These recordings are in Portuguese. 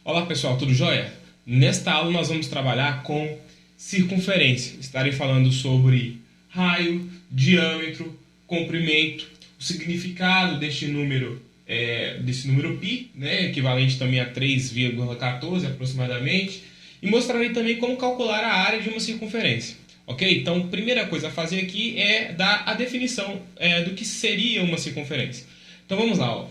Olá pessoal, tudo jóia? Nesta aula nós vamos trabalhar com circunferência. Estarei falando sobre raio, diâmetro, comprimento, o significado deste número π, né, equivalente também a 3,14 aproximadamente, e mostrarei também como calcular a área de uma circunferência. Ok? Então, primeira coisa a fazer aqui é dar a definição do que seria uma circunferência. Então vamos lá. Ó.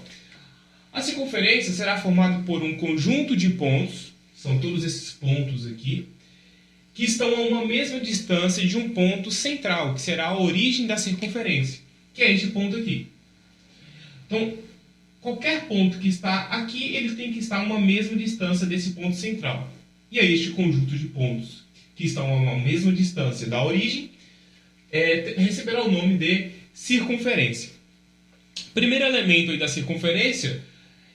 A circunferência será formada por um conjunto de pontos, são todos esses pontos aqui, que estão a uma mesma distância de um ponto central, que será a origem da circunferência, que é este ponto aqui. Então, qualquer ponto que está aqui, ele tem que estar a uma mesma distância desse ponto central. E aí este conjunto de pontos que estão a uma mesma distância da origem receberá o nome de circunferência. Primeiro elemento aí da circunferência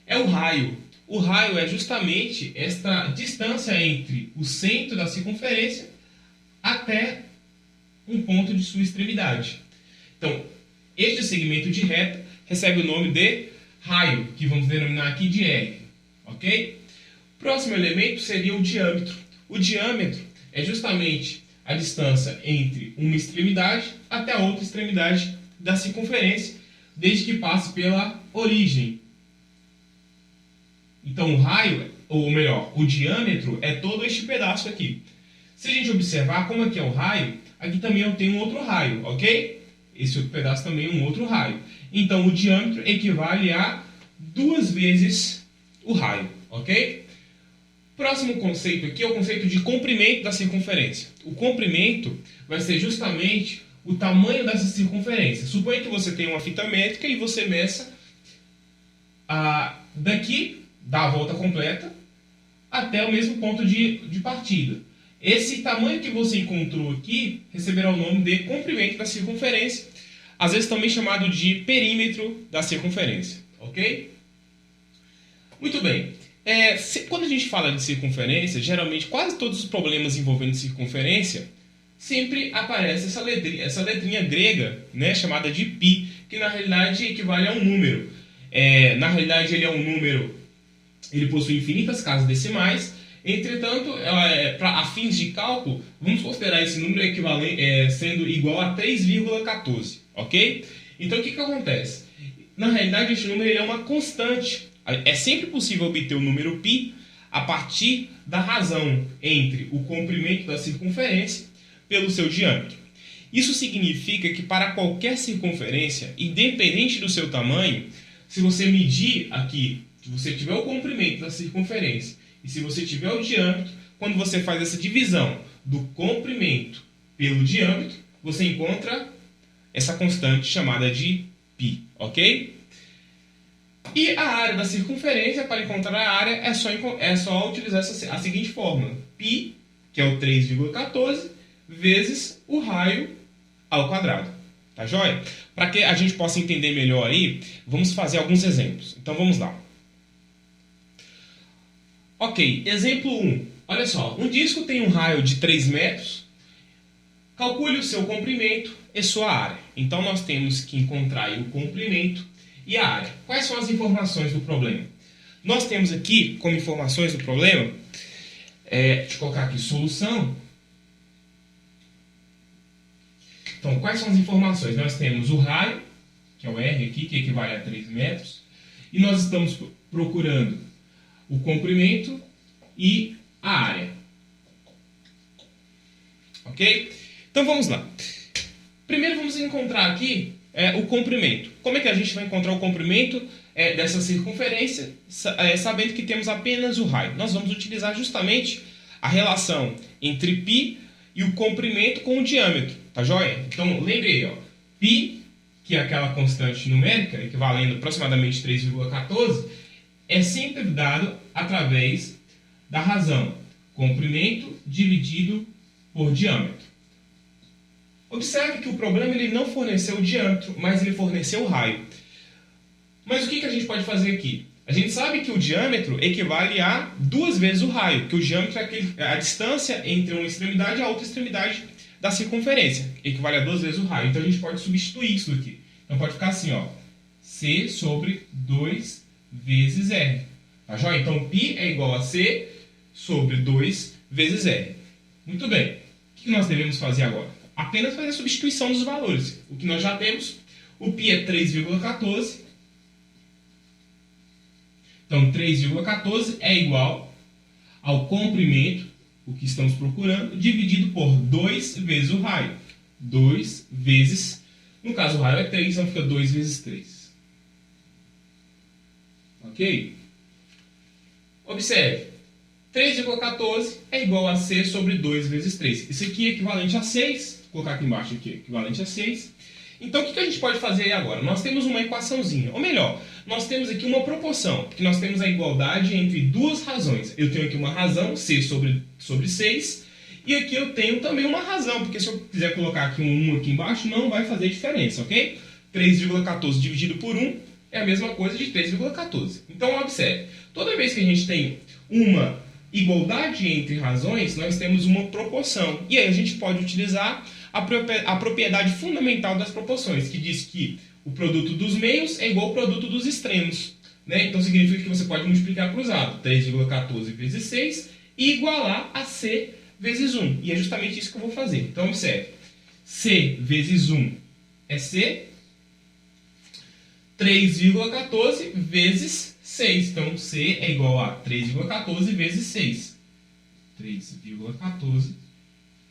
é o raio. O raio é justamente esta distância entre o centro da circunferência até um ponto de sua extremidade. Então, este segmento de reta recebe o nome de raio, que vamos denominar aqui de R. Ok? Próximo elemento seria o diâmetro. O diâmetro é justamente a distância entre uma extremidade até a outra extremidade da circunferência, desde que passe pela origem. Então, o raio, ou melhor, o diâmetro é todo este pedaço aqui. Se a gente observar como aqui é o raio, aqui também eu tenho um outro raio, ok? Esse outro pedaço também é um outro raio. Então, o diâmetro equivale a 2 vezes o raio, ok? Próximo conceito aqui é o conceito de comprimento da circunferência. O comprimento vai ser justamente o tamanho dessa circunferência. Suponha que você tenha uma fita métrica e você meça daqui da volta completa até o mesmo ponto de partida. Esse tamanho que você encontrou aqui receberá o nome de comprimento da circunferência, às vezes também chamado de perímetro da circunferência. Ok? Muito bem. Quando a gente fala de circunferência, geralmente quase todos os problemas envolvendo circunferência sempre aparece essa letrinha grega, né, chamada de π, que na realidade equivale a um número. Na realidade ele é um número. Ele possui infinitas casas decimais, entretanto, para fins de cálculo, vamos considerar esse número sendo igual a 3,14, ok? Então, o que acontece? Na realidade, este número é uma constante. É sempre possível obter o número π a partir da razão entre o comprimento da circunferência pelo seu diâmetro. Isso significa que para qualquer circunferência, independente do seu tamanho, se você medir aqui, se você tiver o comprimento da circunferência e se você tiver o diâmetro, quando você faz essa divisão do comprimento pelo diâmetro, você encontra essa constante chamada de π, ok? E a área da circunferência, para encontrar a área, é só utilizar a seguinte fórmula. π, que é o 3,14, vezes o raio ao quadrado. Tá joia? Para que a gente possa entender melhor aí, vamos fazer alguns exemplos. Então vamos lá. Ok, exemplo 1. Olha só, um disco tem um raio de 3 metros. Calcule o seu comprimento e sua área. Então nós temos que encontrar o comprimento e a área. Quais são as informações do problema? Nós temos aqui, como informações do problema, deixa eu colocar aqui, solução. Então, quais são as informações? Nós temos o raio, que é o R aqui, que equivale a 3 metros, e nós estamos procurando o comprimento e a área. Ok? Então vamos lá. Primeiro vamos encontrar aqui o comprimento. Como é que a gente vai encontrar o comprimento dessa circunferência, sabendo que temos apenas o raio? Nós vamos utilizar justamente a relação entre π e o comprimento com o diâmetro. Tá joia? Então lembre aí, ó, π, que é aquela constante numérica, equivalendo a aproximadamente 3,14, é sempre dado através da razão comprimento dividido por diâmetro. Observe que o problema ele não forneceu o diâmetro, mas ele forneceu o raio. Mas o que a gente pode fazer aqui? A gente sabe que o diâmetro equivale a 2 vezes o raio, que o diâmetro é a distância entre uma extremidade e a outra extremidade da circunferência. Equivale a 2 vezes o raio. Então a gente pode substituir isso aqui. Então pode ficar assim, ó, C sobre 2 vezes R. Tá joia? Então, π é igual a C sobre 2 vezes R. Muito bem. O que nós devemos fazer agora? Apenas fazer a substituição dos valores. O que nós já temos, o π é 3,14. Então, 3,14 é igual ao comprimento, o que estamos procurando, dividido por 2 vezes o raio. 2 vezes, no caso o raio é 3, então fica 2 vezes 3. Ok? Observe, 3,14 é igual a C sobre 2 vezes 3. Isso aqui é equivalente a 6. Vou colocar aqui embaixo, aqui, equivalente a 6. Então, o que a gente pode fazer aí agora? Nós temos uma equaçãozinha. Ou melhor, nós temos aqui uma proporção. Porque nós temos a igualdade entre duas razões. Eu tenho aqui uma razão, C sobre 6. E aqui eu tenho também uma razão. Porque se eu quiser colocar aqui um 1 aqui embaixo, não vai fazer diferença, ok? 3,14 dividido por 1 é a mesma coisa de 3,14. Então, observe. Toda vez que a gente tem uma igualdade entre razões, nós temos uma proporção. E aí a gente pode utilizar a propriedade fundamental das proporções, que diz que o produto dos meios é igual ao produto dos extremos. Né? Então significa que você pode multiplicar cruzado, 3,14 vezes 6, e igualar a C vezes 1. E é justamente isso que eu vou fazer. Então observe, C vezes 1 é C, 3,14 vezes 6. Então C é igual a 3,14 vezes 6. 3,14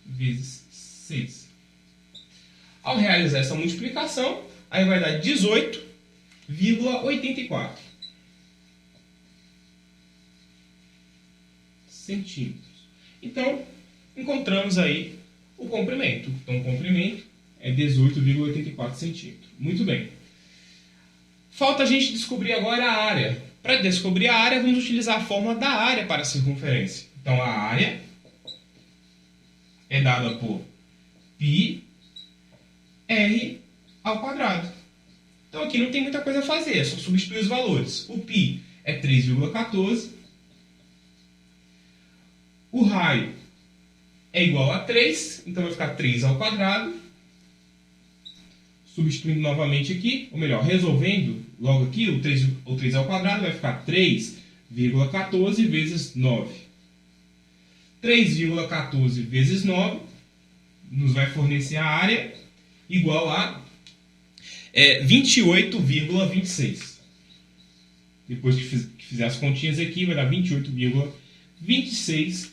vezes 6. Ao realizar essa multiplicação, aí vai dar 18,84 centímetros. Então, encontramos aí o comprimento. Então, o comprimento é 18,84 centímetros. Muito bem. Falta a gente descobrir agora a área. Para descobrir a área, vamos utilizar a fórmula da área para a circunferência. Então, a área é dada por πr ao quadrado. Então, aqui não tem muita coisa a fazer, é só substituir os valores. O π é 3,14. O raio é igual a 3, então vai ficar 3 ao quadrado. Substituindo novamente aqui, ou melhor, resolvendo logo aqui, o 3 ao quadrado vai ficar 3,14 vezes 9. 3,14 vezes 9 nos vai fornecer a área igual a 28,26. Depois que fizer as continhas aqui, vai dar 28,26.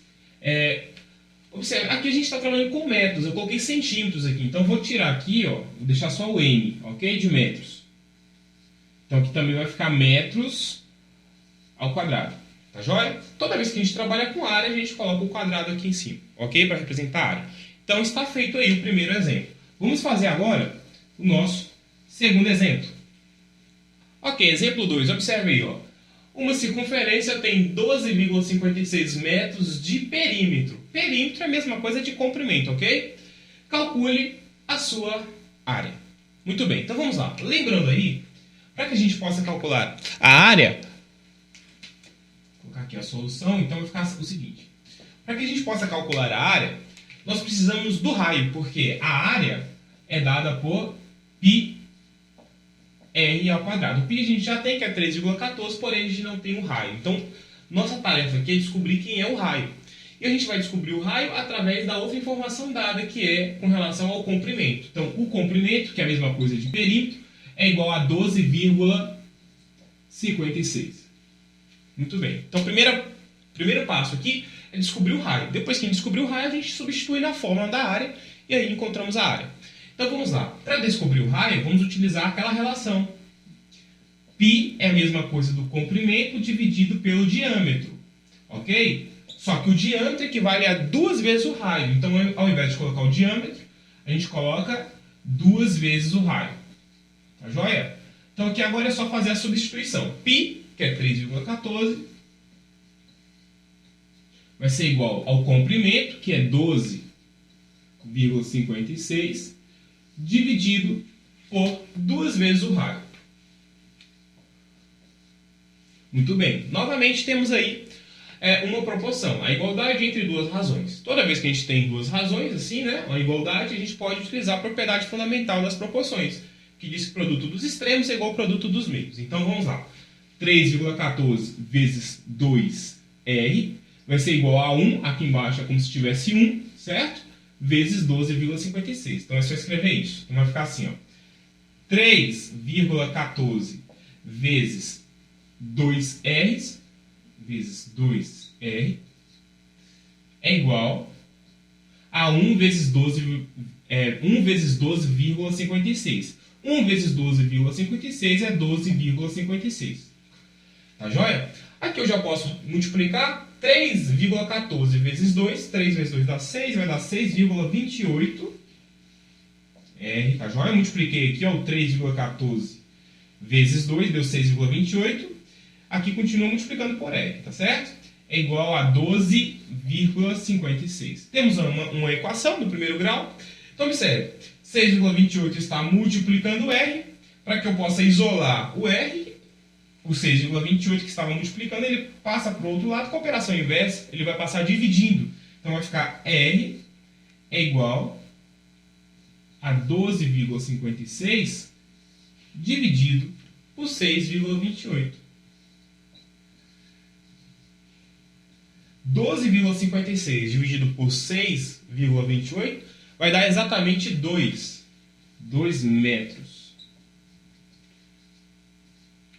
Observe, aqui a gente está trabalhando com metros, eu coloquei centímetros aqui, então eu vou tirar aqui, ó, vou deixar só o M, ok? De metros. Então aqui também vai ficar metros ao quadrado, tá joia? Toda vez que a gente trabalha com área, a gente coloca o quadrado aqui em cima, ok? Para representar a área. Então está feito aí o primeiro exemplo. Vamos fazer agora o nosso segundo exemplo. Ok, exemplo 2, observe aí, ó. Uma circunferência tem 12,56 metros de perímetro. Perímetro é a mesma coisa de comprimento, ok? Calcule a sua área. Muito bem, então vamos lá. Lembrando aí, para que a gente possa calcular a área, vou colocar aqui a solução, então vai ficar o seguinte. Para que a gente possa calcular a área, nós precisamos do raio, porque a área é dada por πr ao quadrado. O π a gente já tem, que é 3,14, porém a gente não tem o raio. Então, nossa tarefa aqui é descobrir quem é o raio. E a gente vai descobrir o raio através da outra informação dada, que é com relação ao comprimento. Então, o comprimento, que é a mesma coisa de perímetro, é igual a 12,56. Muito bem. Então, primeiro passo aqui é descobrir o raio. Depois que a gente descobrir o raio, a gente substitui na fórmula da área e aí encontramos a área. Então vamos lá. Para descobrir o raio, vamos utilizar aquela relação. Π é a mesma coisa do comprimento dividido pelo diâmetro. Ok? Só que o diâmetro equivale a 2 vezes o raio. Então, ao invés de colocar o diâmetro, a gente coloca 2 vezes o raio. Tá joia? Então aqui agora é só fazer a substituição. Π, que é 3,14, vai ser igual ao comprimento, que é 12,56, dividido por 2 vezes o raio. Muito bem. Novamente temos aí uma proporção, a igualdade entre duas razões. Toda vez que a gente tem duas razões, assim, né, uma igualdade, a gente pode utilizar a propriedade fundamental das proporções, que diz que o produto dos extremos é igual ao produto dos meios. Então vamos lá. 3,14 vezes 2R vai ser igual a 1, aqui embaixo é como se tivesse 1, certo? Vezes 12,56. Então é só escrever isso. Então vai ficar assim, ó. 3,14 vezes 2R vezes 2R é igual a 1 vezes 12,56. 1 vezes 12,56 é 12,56. Tá joia? Aqui eu já posso multiplicar 3,14 vezes 2. 3 vezes 2 dá 6, vai dar 6,28. R, tá joia? Multipliquei aqui, ó, o 3,14 vezes 2, deu 6,28. Aqui continua multiplicando por R, tá certo? É igual a 12,56. Temos uma equação do primeiro grau. Então, observe, 6,28 está multiplicando R. Para que eu possa isolar o R, o 6,28 que estava multiplicando, ele passa para o outro lado. Com a operação inversa, ele vai passar dividindo. Então, vai ficar R é igual a 12,56 dividido por 6,28. 12,56 dividido por 6,28 vai dar exatamente 2 metros.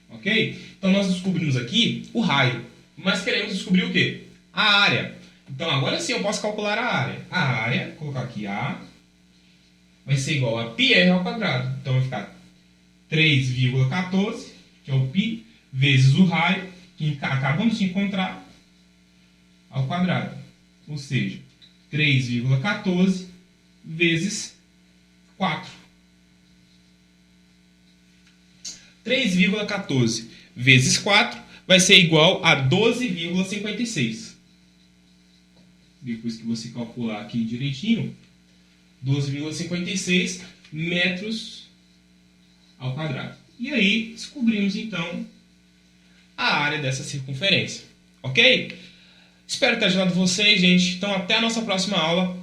Ok? Então nós descobrimos aqui o raio, mas queremos descobrir o quê? A área. Então agora sim eu posso calcular a área. A área, vou colocar aqui A, vai ser igual a πr ao quadrado. Então vai ficar 3,14, que é o π, vezes o raio, que acabamos de encontrar, ao quadrado. Ou seja, 3,14 vezes 4. 3,14 vezes 4 vai ser igual a 12,56. Depois que você calcular aqui direitinho, 12,56 metros ao quadrado. E aí descobrimos então a área dessa circunferência. Ok? Espero ter ajudado vocês, gente. Então até a nossa próxima aula.